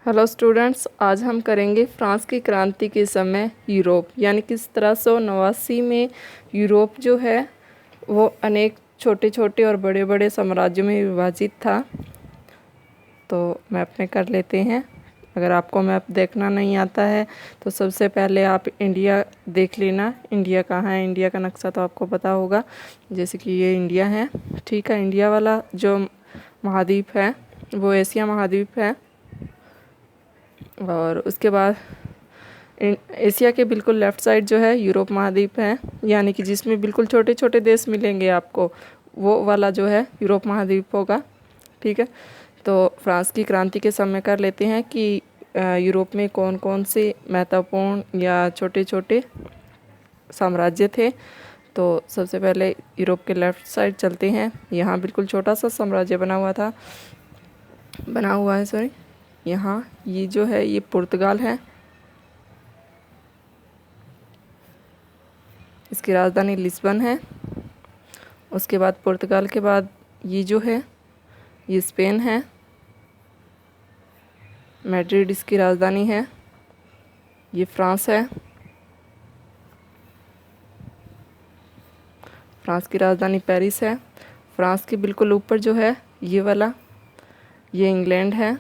Hello students, आज हम करेंगे फ्रांस की क्रांति के समय यूरोप, यानी कि 1789 में यूरोप जो है वो अनेक छोटे छोटे और बड़े बड़े साम्राज्यों में विभाजित था। तो मैप में कर लेते हैं। अगर आपको मैप देखना नहीं आता है तो सबसे पहले आप इंडिया देख लेना। इंडिया कहाँ है, इंडिया का नक्शा तो आपको पता होगा। जैसे कि ये इंडिया है, ठीक है। इंडिया वाला जो महाद्वीप है वो एशिया महाद्वीप है। और उसके बाद एशिया के बिल्कुल लेफ़्ट साइड जो है यूरोप महाद्वीप है, यानी कि जिसमें बिल्कुल छोटे छोटे देश मिलेंगे आपको, वो वाला जो है यूरोप महाद्वीप होगा, ठीक है। तो फ्रांस की क्रांति के समय कर लेते हैं कि यूरोप में कौन कौन से महत्वपूर्ण या छोटे छोटे साम्राज्य थे। तो सबसे पहले यूरोप के लेफ़्ट साइड चलते हैं। यहाँ बिल्कुल छोटा सा साम्राज्य बना हुआ है, सॉरी। यहाँ ये जो है ये पुर्तगाल है। इसकी राजधानी लिस्बन है। उसके बाद पुर्तगाल के बाद ये जो है ये स्पेन है। मैड्रिड इसकी राजधानी है। ये फ्रांस है। फ्रांस की राजधानी पेरिस है। फ्रांस के बिल्कुल ऊपर जो है ये वाला, ये इंग्लैंड है।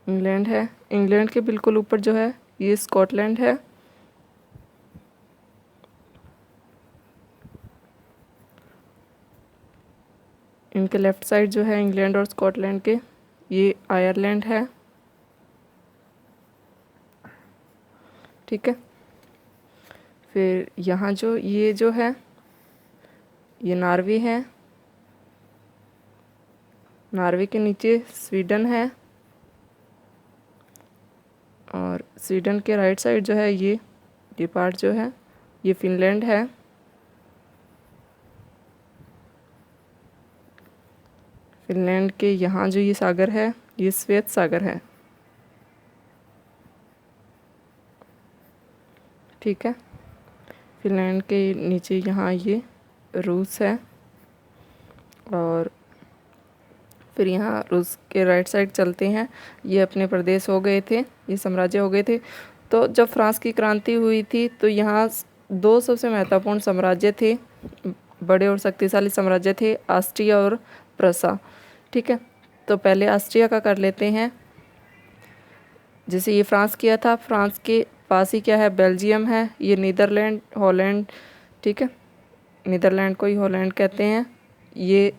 इंग्लैंड है। इंग्लैंड के बिल्कुल ऊपर जो है ये स्कॉटलैंड है। इनके लेफ़्ट साइड जो है इंग्लैंड और स्कॉटलैंड के, ये आयरलैंड है, ठीक है। फिर यहाँ जो ये जो है ये नॉर्वे है। नॉर्वे के नीचे स्वीडन है। और स्वीडन के राइट साइड जो है ये पार्ट जो है ये फिनलैंड है। फिनलैंड के यहाँ जो ये सागर है ये श्वेत सागर है, ठीक है। फिनलैंड के नीचे यहाँ ये रूस है। और फिर यहाँ रूस के राइट साइड चलते हैं। ये अपने प्रदेश हो गए थे, ये साम्राज्य हो गए थे। तो जब फ्रांस की क्रांति हुई थी तो यहाँ दो सबसे महत्वपूर्ण साम्राज्य थे, बड़े और शक्तिशाली साम्राज्य थे, ऑस्ट्रिया और प्रसा, ठीक है। तो पहले ऑस्ट्रिया का कर लेते हैं। जैसे ये फ्रांस किया था, फ्रांस के पास ही क्या है, बेल्जियम है। ये नीदरलैंड, हॉलैंड, ठीक है। नीदरलैंड को ही हॉलैंड कहते हैं। ये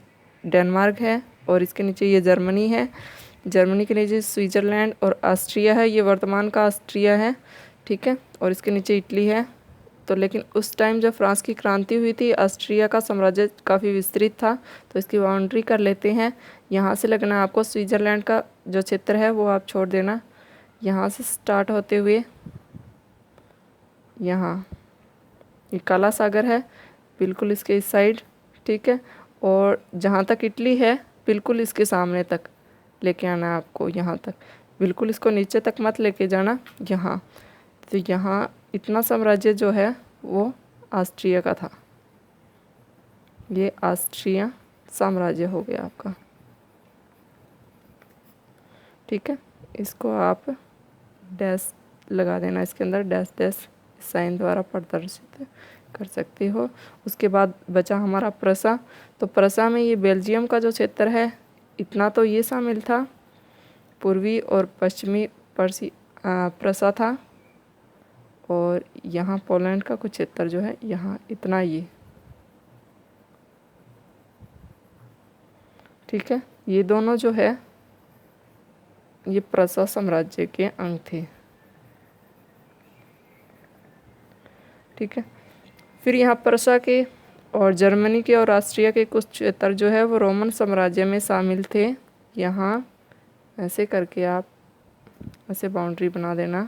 डेनमार्क है और इसके नीचे ये जर्मनी है। जर्मनी के नीचे स्विट्ज़रलैंड और ऑस्ट्रिया है, ये वर्तमान का ऑस्ट्रिया है, ठीक है। और इसके नीचे इटली है। तो लेकिन उस टाइम जब फ्रांस की क्रांति हुई थी ऑस्ट्रिया का साम्राज्य काफ़ी विस्तृत था। तो इसकी बाउंड्री कर लेते हैं। यहाँ से लगना आपको स्विट्ज़रलैंड का जो क्षेत्र है वो आप छोड़ देना। यहाँ से स्टार्ट होते हुए यहाँ ये काला सागर है बिल्कुल इसके इस साइड, ठीक है। और जहाँ तक इटली है बिल्कुल इसके सामने तक लेके आना है आपको, यहाँ तक। बिल्कुल इसको नीचे तक मत लेके जाना, यहाँ। तो यहाँ इतना साम्राज्य जो है वो ऑस्ट्रिया का था। ये ऑस्ट्रिया साम्राज्य हो गया आपका, ठीक है। इसको आप डैश लगा देना, इसके अंदर डैश डैश साइन द्वारा प्रदर्शित कर सकते हो। उसके बाद बचा हमारा प्रसा। तो प्रसा में ये बेल्जियम का जो क्षेत्र है इतना तो ये शामिल था, पूर्वी और पश्चिमी प्रसा था। और यहाँ पोलैंड का कुछ क्षेत्र जो है यहाँ इतना ये, ठीक है। ये दोनों जो है ये प्रसा साम्राज्य के अंग थे, ठीक है। फिर यहाँ प्रसा के और जर्मनी के और ऑस्ट्रिया के कुछ क्षेत्र जो है वो रोमन साम्राज्य में शामिल थे। यहाँ ऐसे करके आप ऐसे बाउंड्री बना देना,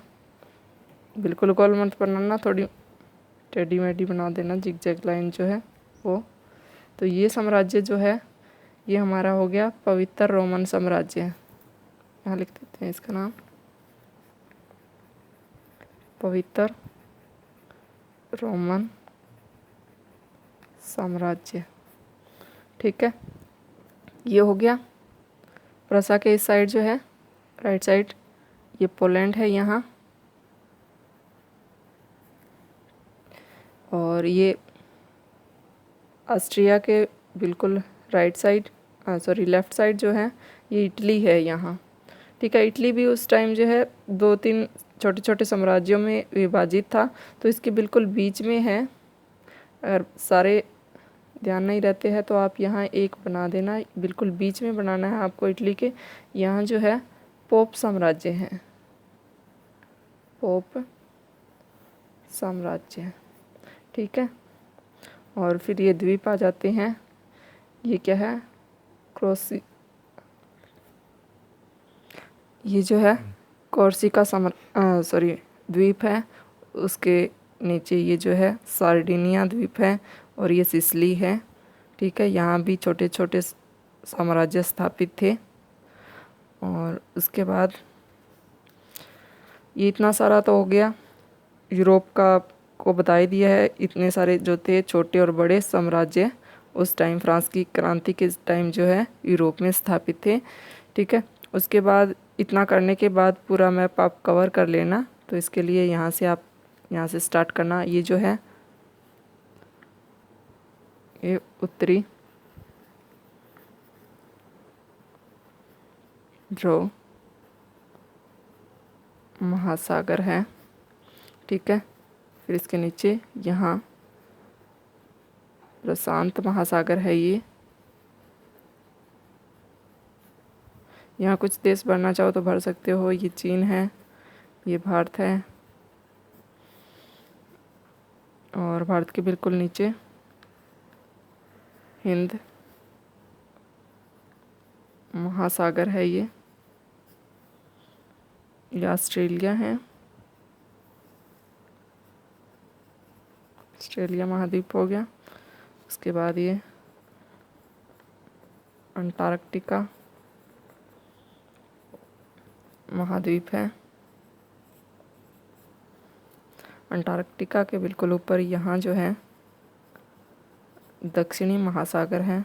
बिल्कुल गोल मत बनाना, थोड़ी टेढ़ी मेढ़ी बना देना, जिग जैग लाइन जो है वो। तो ये साम्राज्य जो है ये हमारा हो गया पवित्र रोमन साम्राज्य। यहाँ लिख देते हैं इसका नाम, पवित्र रोमन साम्राज्य। ठीक है, ये हो गया। प्रसा के इस साइड जो है राइट साइड ये पोलैंड है यहाँ, और ये ऑस्ट्रिया के बिल्कुल right side sorry left side जो है ये इटली है यहाँ। ठीक है, इटली भी उस टाइम जो है 2-3 छोटे छोटे साम्राज्यों में विभाजित था, तो इसके बिल्कुल बीच में है। अगर सारे ध्यान नहीं रहते हैं तो आप यहाँ एक बना देना, बिल्कुल बीच में बनाना है आपको इटली के। यहाँ जो है पोप साम्राज्य है, पोप साम्राज्य। ठीक है, और फिर ये द्वीप आ जाते हैं। ये क्या है, क्रोसी, ये जो है कोर्सिका सॉरी द्वीप है। उसके नीचे ये जो है सार्डिनिया द्वीप है, और ये सिसिली है। ठीक है, यहाँ भी छोटे छोटे साम्राज्य स्थापित थे। और उसके बाद ये इतना सारा तो हो गया, यूरोप का को बता ही दिया है। इतने सारे जो थे छोटे और बड़े साम्राज्य उस टाइम फ्रांस की क्रांति के टाइम जो है यूरोप में स्थापित थे। ठीक है, उसके बाद इतना करने के बाद पूरा मैप आप कवर कर लेना। तो इसके लिए यहाँ से आप यहाँ से स्टार्ट करना। ये जो है ये उत्तरी जो महासागर है। ठीक है, फिर इसके नीचे यहाँ प्रशांत महासागर है। ये यहाँ कुछ देश भरना चाहो तो भर सकते हो। ये चीन है, ये भारत है, और भारत के बिल्कुल नीचे हिंद महासागर है। ये ऑस्ट्रेलिया है, ऑस्ट्रेलिया महाद्वीप हो गया। उसके बाद ये अंटार्कटिका महाद्वीप है। अंटार्कटिका के बिल्कुल ऊपर यहाँ जो है दक्षिणी महासागर है।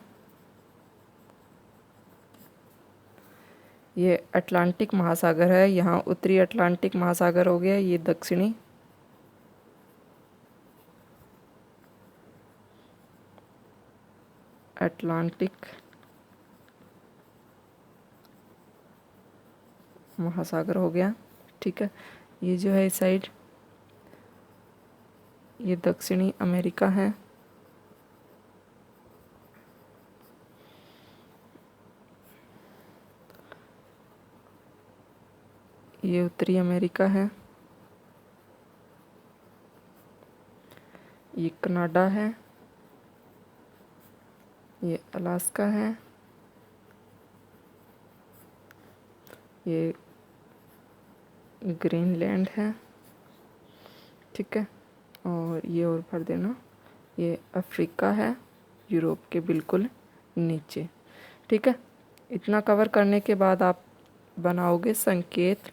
ये अटलांटिक महासागर है, यहाँ उत्तरी अटलांटिक महासागर हो गया। ये दक्षिणी अटलांटिक महासागर हो गया। ठीक है, ये जो है इस साइड ये दक्षिणी अमेरिका है। ये उत्तरी अमेरिका है। ये कनाडा है, ये अलास्का है, ये ग्रीनलैंड है। ठीक है, और ये और भर देना, ये अफ्रीका है यूरोप के बिल्कुल नीचे। ठीक है, इतना कवर करने के बाद आप बनाओगे संकेत।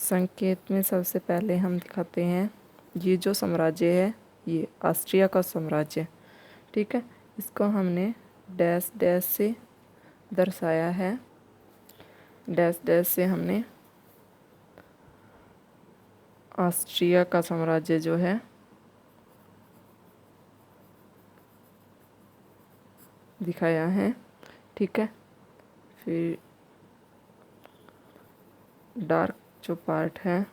संकेत में सबसे पहले हम दिखाते हैं ये जो साम्राज्य है ये ऑस्ट्रिया का साम्राज्य। ठीक है, इसको हमने डैश डैश से दर्शाया है। डैश डैश से हमने ऑस्ट्रिया का साम्राज्य जो है दिखाया है। ठीक है, फिर डार्क जो पार्ट है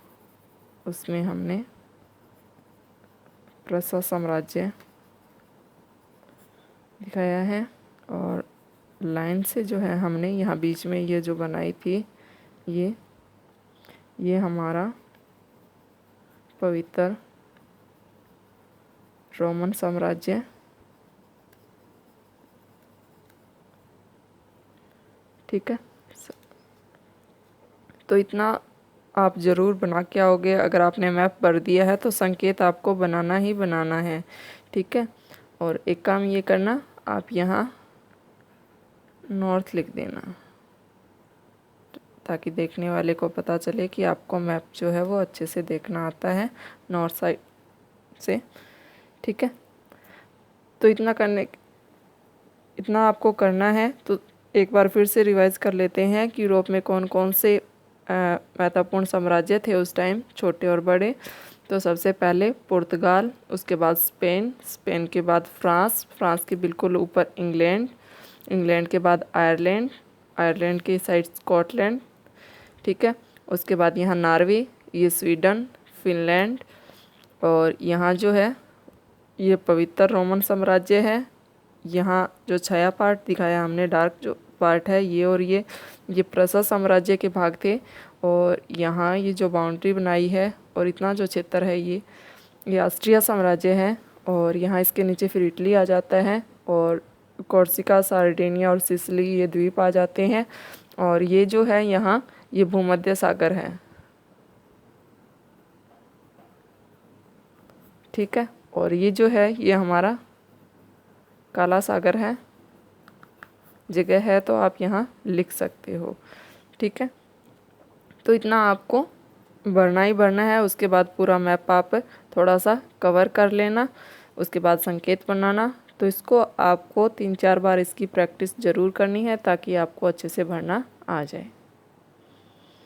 उसमें हमने प्रसा साम्राज्य दिखाया है, और लाइन से जो है हमने यहाँ बीच में ये जो बनाई थी ये हमारा पवित्र रोमन साम्राज्य। ठीक है, तो इतना आप ज़रूर बना के आओगे। अगर आपने मैप भर दिया है तो संकेत आपको बनाना ही बनाना है। ठीक है, और एक काम ये करना, आप यहाँ नॉर्थ लिख देना। ताकि देखने वाले को पता चले कि आपको मैप जो है वो अच्छे से देखना आता है नॉर्थ साइड से। ठीक है, तो इतना आपको करना है। तो एक बार फिर से रिवाइज कर लेते हैं कि यूरोप में कौन कौन से महत्वपूर्ण साम्राज्य थे उस टाइम, छोटे और बड़े। तो सबसे पहले पुर्तगाल, उसके बाद स्पेन, स्पेन के बाद फ्रांस, फ्रांस के बिल्कुल ऊपर इंग्लैंड, इंग्लैंड के बाद आयरलैंड, आयरलैंड के साइड स्कॉटलैंड। ठीक है, उसके बाद यहाँ नॉर्वे, ये स्वीडन, फिनलैंड, और यहाँ जो है ये पवित्र रोमन साम्राज्य है। यहाँ जो छाया पार्ट दिखाया हमने, डार्क जो पार्ट है ये, और ये प्रसा साम्राज्य के भाग थे। और यहाँ ये जो बाउंड्री बनाई है और इतना जो क्षेत्र है ये ऑस्ट्रिया साम्राज्य है। और यहाँ इसके नीचे फिर इटली आ जाता है, और कोर्सिका, सार्डिनिया और सिसिली ये द्वीप आ जाते हैं। और ये जो है यहाँ ये भूमध्य सागर है। ठीक है, और ये जो है ये हमारा काला सागर है, जगह है तो आप यहाँ लिख सकते हो। ठीक है, तो इतना आपको भरना ही भरना है। उसके बाद पूरा मैप आप थोड़ा सा कवर कर लेना, उसके बाद संकेत बनाना। तो इसको आपको 3-4 बार इसकी प्रैक्टिस ज़रूर करनी है ताकि आपको अच्छे से भरना आ जाए।